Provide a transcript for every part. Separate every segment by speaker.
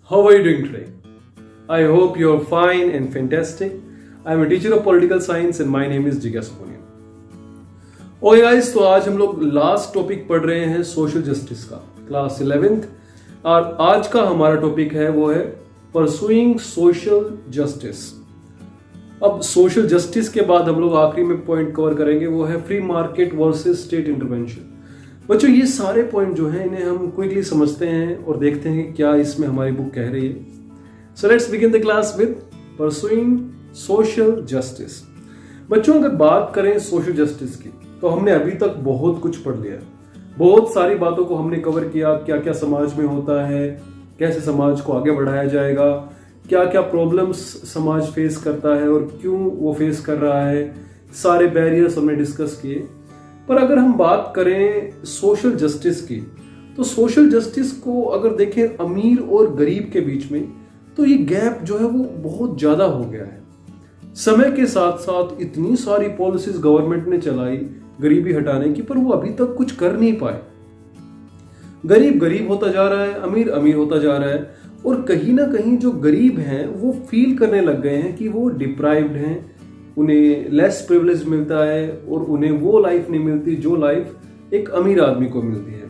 Speaker 1: How are you doing today? I hope you're fine and fantastic. I'm a teacher of political science and my name is Jigyas Punia. Okay guys, तो आज हम लोग last topic पढ़ रहे हैं social justice का, class 11th। और आज का हमारा टॉपिक है वो है परसुइंग सोशल जस्टिस। अब सोशल जस्टिस के बाद हम लोग आखिरी में पॉइंट कवर करेंगे वो है free market versus state intervention. बच्चों, ये सारे पॉइंट जो हैं इन्हें हम क्विकली समझते हैं और देखते हैं कि क्या इसमें हमारी बुक कह रही है। So let's begin the class with pursuing social justice. बच्चों, अगर बात करें सोशल जस्टिस की तो हमने अभी तक बहुत कुछ पढ़ लिया, बहुत सारी बातों को हमने कवर किया। क्या क्या समाज में होता है, कैसे समाज को आगे बढ़ाया जाएगा, क्या क्या प्रॉब्लम्स समाज फेस करता है और क्यों वो फेस कर रहा है, सारे बैरियर्स हमने डिस्कस किए। पर अगर हम बात करें सोशल जस्टिस की तो सोशल जस्टिस को अगर देखें अमीर और गरीब के बीच में, तो ये गैप जो है वो बहुत ज्यादा हो गया है। समय के साथ साथ इतनी सारी पॉलिसीज गवर्नमेंट ने चलाई गरीबी हटाने की, पर वो अभी तक कुछ कर नहीं पाए। गरीब गरीब होता जा रहा है, अमीर अमीर होता जा रहा है, और कहीं ना कहीं जो गरीब हैं वो फील करने लग गए हैं कि वो डिप्राइव्ड हैं, उन्हें लेस प्रिविलेज मिलता है और उन्हें वो लाइफ नहीं मिलती जो लाइफ एक अमीर आदमी को मिलती है।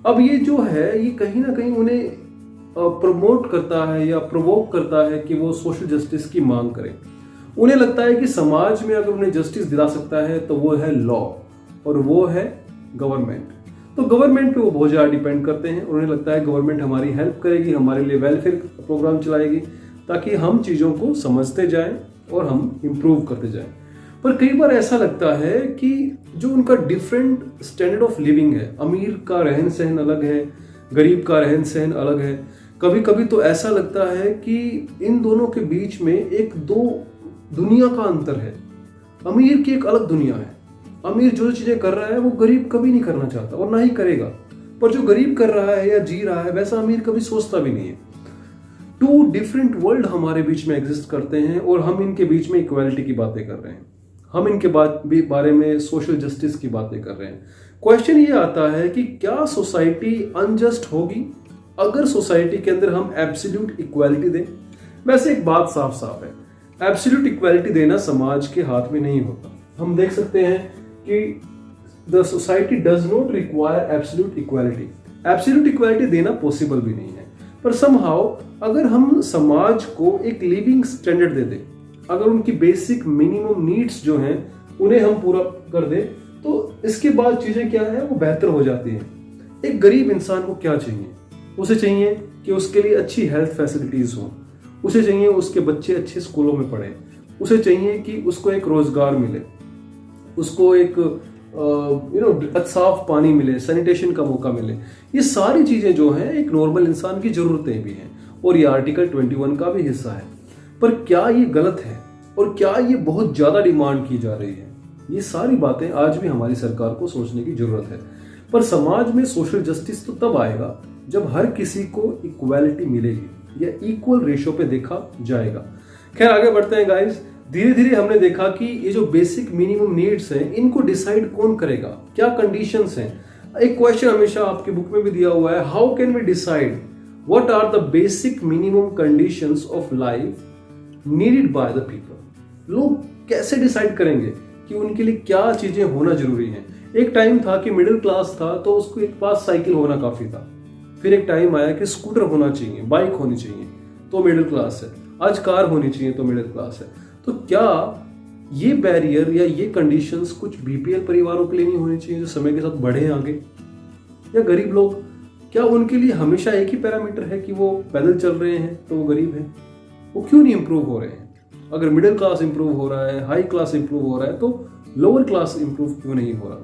Speaker 1: अब ये जो है ये कहीं ना कहीं उन्हें प्रमोट करता है या प्रोवोक करता है कि वो सोशल जस्टिस की मांग करें। उन्हें लगता है कि समाज में अगर उन्हें जस्टिस दिला सकता है तो वो है लॉ और वो है गवर्नमेंट। तो गवर्नमेंट पे वो बहुत ज़्यादा डिपेंड करते हैं। उन्हें लगता है गवर्नमेंट हमारी हेल्प करेगी, हमारे लिए वेलफेयर प्रोग्राम चलाएगी ताकि हम चीज़ों को समझते जाएं और हम इम्प्रूव करते जाएं। पर कई बार ऐसा लगता है कि जो उनका डिफरेंट स्टैंडर्ड ऑफ लिविंग है, अमीर का रहन सहन अलग है, गरीब का रहन सहन अलग है। कभी कभी तो ऐसा लगता है कि इन दोनों के बीच में एक दो दुनिया का अंतर है। अमीर की एक अलग दुनिया है। अमीर जो चीजें कर रहा है वो गरीब कभी नहीं करना चाहता और ना ही करेगा, पर जो गरीब कर रहा है या जी रहा है वैसा अमीर कभी सोचता भी नहीं है। टू डिफरेंट वर्ल्ड हमारे बीच में एग्जिस्ट करते हैं और हम इनके बीच में इक्वालिटी की बातें कर रहे हैं, हम इनके बारे में सोशल जस्टिस की बातें कर रहे हैं। क्वेश्चन ये आता है कि क्या सोसाइटी अनजस्ट होगी अगर सोसाइटी के अंदर हम एब्सोल्यूट इक्वालिटी दें? वैसे एक बात साफ साफ है, एब्सोल्यूट इक्वालिटी देना समाज के हाथ में नहीं होता। हम देख सकते हैं कि the society does not require absolute equality. Absolute equality देना पॉसिबल भी नहीं है, पर समहाउ अगर हम समाज को एक लिविंग स्टैंडर्ड दे दें, अगर उनकी बेसिक मिनिमम नीड्स जो हैं उन्हें हम पूरा कर दें, तो इसके बाद चीजें क्या है वो बेहतर हो जाती हैं। एक गरीब इंसान को क्या चाहिए? उसे चाहिए कि उसके लिए अच्छी हेल्थ फैसिलिटीज हो, उसे चाहिए उसके बच्चे अच्छे स्कूलों में पढ़े, उसे चाहिए कि उसको एक रोजगार मिले, उसको एक साफ पानी मिले, सैनिटेशन का मौका मिले। ये सारी चीजें जो हैं एक नॉर्मल इंसान की जरूरतें भी हैं और ये आर्टिकल 21 का भी हिस्सा है। पर क्या ये गलत है और क्या ये बहुत ज्यादा डिमांड की जा रही है? ये सारी बातें आज भी हमारी सरकार को सोचने की जरूरत है। पर समाज में सोशल जस्टिस तो तब आएगा जब हर किसी को इक्वालिटी मिलेगी या इक्वल रेशो पे देखा जाएगा। खैर, आगे बढ़ते हैं गाइस। धीरे धीरे हमने देखा कि ये जो बेसिक मिनिमम नीड्स हैं इनको डिसाइड कौन करेगा, क्या कंडीशंस हैं। एक क्वेश्चन हमेशा आपकी बुक में भी दिया हुआ है, how can we decide what are the basic minimum conditions of life needed by the people. लोग कैसे डिसाइड करेंगे कि उनके लिए क्या चीजें होना जरूरी है? एक टाइम था कि मिडिल क्लास था तो उसको एक पास साइकिल होना काफी था। फिर एक टाइम आया कि स्कूटर होना चाहिए, बाइक होनी चाहिए तो मिडिल क्लास है। आज कार होनी चाहिए तो मिडिल क्लास है। तो क्या ये बैरियर या ये कंडीशंस कुछ बीपीएल परिवारों के लिए नहीं होनी चाहिए जो समय के साथ बढ़े आगे? या गरीब लोग, क्या उनके लिए हमेशा एक ही पैरामीटर है कि वो पैदल चल रहे हैं तो वो गरीब हैं? वो क्यों नहीं इंप्रूव हो रहे हैं? अगर मिडिल क्लास इंप्रूव हो रहा है, हाई क्लास इंप्रूव हो रहा है, तो लोअर क्लास इंप्रूव क्यों नहीं हो रहा?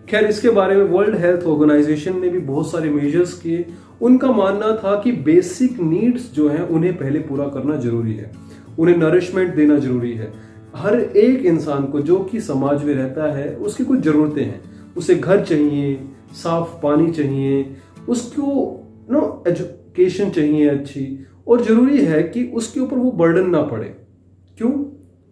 Speaker 1: खैर, इसके बारे में वर्ल्ड हेल्थ ऑर्गेनाइजेशन ने भी बहुत सारे मेजर्स किए। उनका मानना था कि बेसिक नीड्स जो हैं उन्हें पहले पूरा करना जरूरी है, उन्हें नरिशमेंट देना जरूरी है। हर एक इंसान को जो कि समाज में रहता है उसकी कुछ जरूरतें हैं। उसे घर चाहिए, साफ पानी चाहिए, उसको एजुकेशन चाहिए अच्छी, और जरूरी है कि उसके ऊपर वो बर्डन ना पड़े। क्यों?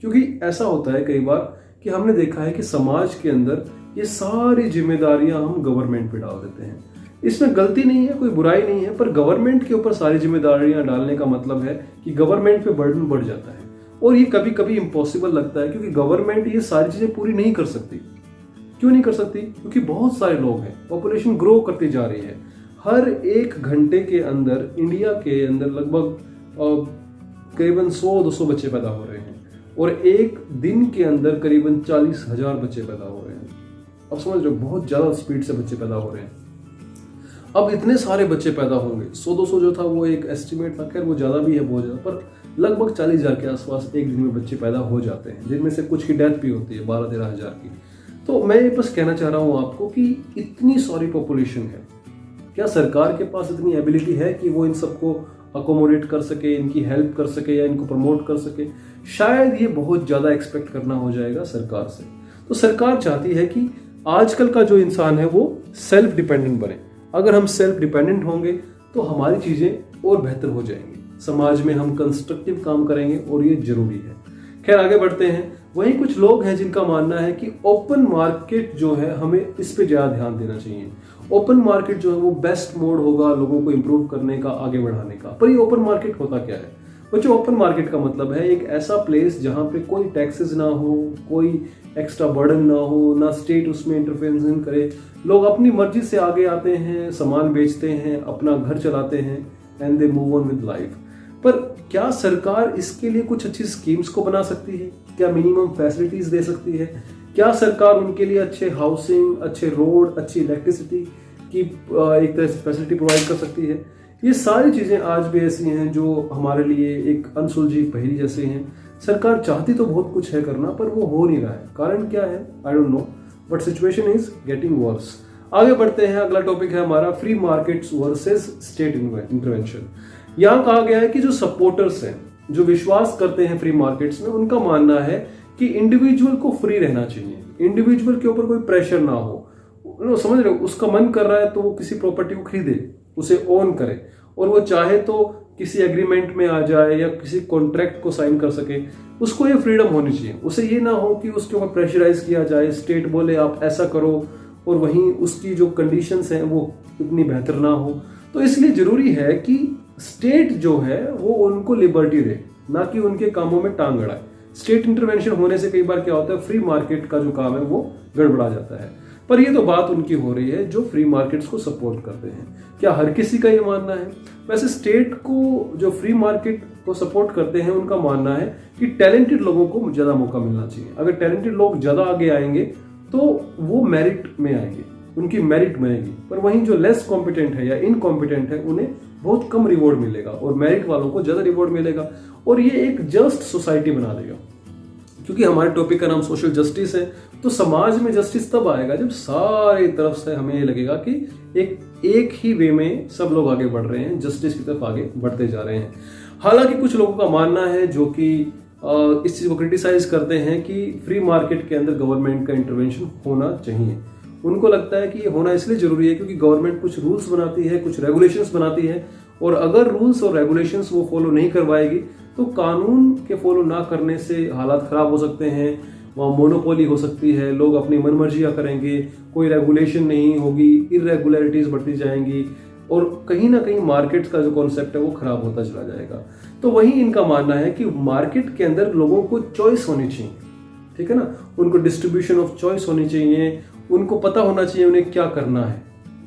Speaker 1: क्योंकि ऐसा होता है कई बार कि हमने देखा है कि समाज के अंदर ये सारी जिम्मेदारियां हम गवर्नमेंट पे डाल देते हैं। इसमें गलती नहीं है, कोई बुराई नहीं है, पर गवर्नमेंट के ऊपर सारी जिम्मेदारियां डालने का मतलब है कि गवर्नमेंट पे बर्डन बढ़ जाता है और ये कभी कभी इम्पॉसिबल लगता है, क्योंकि गवर्नमेंट ये सारी चीजें पूरी नहीं कर सकती। क्यों नहीं कर सकती? क्योंकि बहुत सारे लोग हैं, पॉपुलेशन ग्रो करती जा रही है। हर 1 घंटे के अंदर इंडिया के अंदर लगभग करीबन 100-200 बच्चे पैदा हो रहे हैं और एक दिन के अंदर करीबन 40,000 बच्चे पैदा हो रहे हैं। अब समझ रहे हो, बहुत ज्यादा स्पीड से बच्चे पैदा हो रहे हैं। अब इतने सारे बच्चे पैदा होंगे, 100-200 जो था वो एक एस्टिमेट था, खैर वो ज्यादा भी है बहुत ज्यादा, पर लगभग 40,000 के आसपास एक दिन में बच्चे पैदा हो जाते हैं, जिनमें से कुछ की डेथ भी होती है, 12-13 हज़ार की। तो मैं ये बस कहना चाह रहा हूँ आपको कि इतनी सारी पॉपुलेशन है, क्या सरकार के पास इतनी एबिलिटी है कि वो इन सबको अकोमोडेट कर सके, इनकी हेल्प कर सके या इनको प्रमोट कर सके? शायद ये बहुत ज्यादा एक्सपेक्ट करना हो जाएगा सरकार से। तो सरकार चाहती है कि आजकल का जो इंसान है वो सेल्फ डिपेंडेंट बने। अगर हम सेल्फ डिपेंडेंट होंगे तो हमारी चीजें और बेहतर हो जाएंगी, समाज में हम कंस्ट्रक्टिव काम करेंगे और ये जरूरी है। खैर आगे बढ़ते हैं। वहीं कुछ लोग हैं जिनका मानना है कि ओपन मार्केट जो है हमें इस पे ज्यादा ध्यान देना चाहिए। ओपन मार्केट जो है वो बेस्ट मोड होगा लोगों को इंप्रूव करने का, आगे बढ़ाने का। पर ये ओपन मार्केट होता क्या है? बच्चों, ओपन मार्केट का मतलब है एक ऐसा प्लेस जहां पे कोई टैक्सेस ना हो, कोई एक्स्ट्रा बर्डन ना हो, ना स्टेट उसमें इंटरफेरेंस करे। लोग अपनी मर्जी से आगे आते हैं, सामान बेचते हैं, अपना घर चलाते हैं and they move on with life. पर क्या सरकार इसके लिए कुछ अच्छी स्कीम्स को बना सकती है? क्या मिनिमम फैसिलिटीज दे सकती है? क्या सरकार उनके लिए अच्छे हाउसिंग, अच्छे रोड, अच्छी इलेक्ट्रिसिटी की एक तरह से फैसिलिटी प्रोवाइड कर सकती है? ये सारी चीजें आज भी ऐसी हैं जो हमारे लिए एक अनसुलझी पहेली जैसे हैं। सरकार चाहती तो बहुत कुछ है करना, पर वो हो नहीं रहा है। कारण क्या है? I don't know, but situation is getting worse. आगे बढ़ते हैं। अगला टॉपिक है हमारा free markets versus state intervention. यहाँ कहा गया है कि जो सपोर्टर्स हैं, जो विश्वास करते हैं फ्री मार्केट्स में, उनका मानना है कि इंडिविजुअल को फ्री रहना चाहिए, इंडिविजुअल के ऊपर कोई प्रेशर ना हो। समझ रहे हो, उसका मन कर रहा है तो वो किसी प्रॉपर्टी को खरीदे, उसे ओन करे, और वो चाहे तो किसी एग्रीमेंट में आ जाए या किसी कॉन्ट्रैक्ट को साइन कर सके। उसको ये फ्रीडम होनी चाहिए। उसे ये ना हो कि उसके ऊपर प्रेशराइज किया जाए, स्टेट बोले आप ऐसा करो और वहीं उसकी जो कंडीशंस हैं वो इतनी बेहतर ना हो। तो इसलिए जरूरी है कि स्टेट जो है वो उनको लिबर्टी दे, ना कि उनके कामों में टांग अड़ाए। स्टेट इंटरवेंशन होने से कई बार क्या होता है, फ्री मार्केट का जो काम है वो गड़बड़ा जाता है। पर ये तो बात उनकी हो रही है जो फ्री मार्केट्स को सपोर्ट करते हैं। क्या हर किसी का ये मानना है? वैसे स्टेट को जो फ्री मार्केट को सपोर्ट करते हैं उनका मानना है कि टैलेंटेड लोगों को ज्यादा मौका मिलना चाहिए। अगर टैलेंटेड लोग ज्यादा आगे आएंगे तो वो मेरिट में आएंगे, उनकी मेरिट बनेगी। पर वहीं जो लेस कॉम्पिटेंट है या इनकॉम्पिटेंट है उन्हें बहुत कम रिवॉर्ड मिलेगा और मेरिट वालों को ज्यादा रिवॉर्ड मिलेगा, और ये एक जस्ट सोसाइटी बना देगा। क्योंकि हमारे टॉपिक का नाम सोशल जस्टिस है, तो समाज में जस्टिस तब आएगा जब सारी तरफ से हमें ये लगेगा कि एक ही वे में सब लोग आगे बढ़ रहे हैं, जस्टिस की तरफ आगे बढ़ते जा रहे हैं। हालांकि कुछ लोगों का मानना है जो कि इस चीज को क्रिटिसाइज करते हैं कि फ्री मार्केट के अंदर गवर्नमेंट का इंटरवेंशन होना चाहिए। उनको लगता है कि ये होना इसलिए जरूरी है क्योंकि गवर्नमेंट कुछ रूल्स बनाती है, कुछ रेगुलेशंस बनाती है, और अगर रूल्स और रेगुलेशंस वो फॉलो नहीं करवाएगी तो कानून के फॉलो ना करने से हालात खराब हो सकते हैं, वहाँ मोनोपोली हो सकती है, लोग अपनी मनमर्जियां करेंगे, कोई रेगुलेशन नहीं होगी, इरेगुलरिटीज बढ़ती जाएंगी और कहीं ना कहीं मार्केट का जो कॉन्सेप्ट है वो खराब होता चला जाएगा। तो वही इनका मानना है कि मार्केट के अंदर लोगों को चॉइस होनी चाहिए, ठीक है ना, उनको डिस्ट्रीब्यूशन ऑफ चॉइस होनी चाहिए, उनको पता होना चाहिए उन्हें क्या करना है।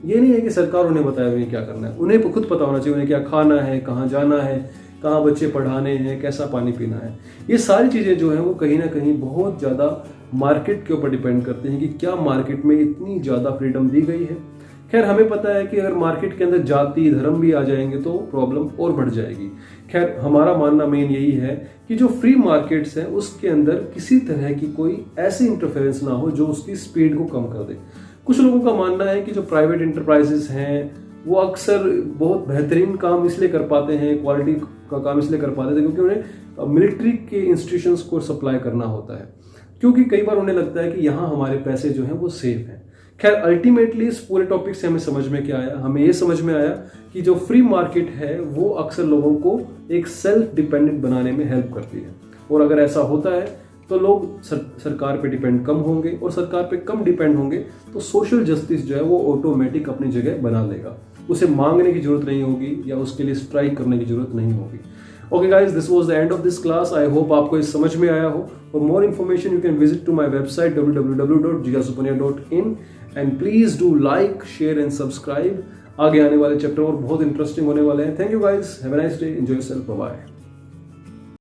Speaker 1: ये नहीं है कि सरकार उन्हें बताए उन्हें क्या करना है, उन्हें खुद पता होना चाहिए उन्हें क्या खाना है, कहाँ जाना है, कहाँ बच्चे पढ़ाने हैं, कैसा पानी पीना है। ये सारी चीजें जो है वो कहीं ना कहीं बहुत ज्यादा मार्केट के ऊपर डिपेंड करते हैं कि क्या मार्केट में इतनी ज्यादा फ्रीडम दी गई है। खैर हमें पता है कि अगर मार्केट के अंदर जाति धर्म भी आ जाएंगे तो प्रॉब्लम और बढ़ जाएगी। खैर हमारा मानना मेन यही है कि जो फ्री मार्केट्स हैं उसके अंदर किसी तरह की कोई ऐसी इंटरफेरेंस ना हो जो उसकी स्पीड को कम कर दे। कुछ लोगों का मानना है कि जो प्राइवेट इंटरप्राइजेस हैं वो अक्सर बहुत बेहतरीन काम इसलिए कर पाते हैं, क्वालिटी का काम इसलिए कर पाते थे क्योंकि उन्हें मिलिट्री के इंस्टीट्यूशंस को सप्लाई करना होता है, क्योंकि कई बार उन्हें लगता है कि यहाँ हमारे पैसे जो हैं वो सेफ हैं। खैर अल्टीमेटली इस पूरे टॉपिक से हमें समझ में क्या आया, हमें ये समझ में आया कि जो फ्री मार्केट है वो अक्सर लोगों को एक सेल्फ डिपेंडेंट बनाने में हेल्प करती है, और अगर ऐसा होता है तो लोग सरकार पे डिपेंड कम होंगे, और सरकार पे कम डिपेंड होंगे तो सोशल जस्टिस जो है वो ऑटोमेटिक अपनी जगह बना लेगा। उसे मांगने की जरूरत नहीं होगी या उसके लिए स्ट्राइक करने की जरूरत नहीं होगी। Okay guys, this was the end of this class. I hope आपको ये समझ में आया हो। For more information you can visit to my website www.jigasopunia.in and please do like, share and subscribe. आगे आने वाले चैप्टर और बहुत इंटरेस्टिंग होने वाले हैं। Thank you guys, have a nice day, enjoy yourself, bye bye.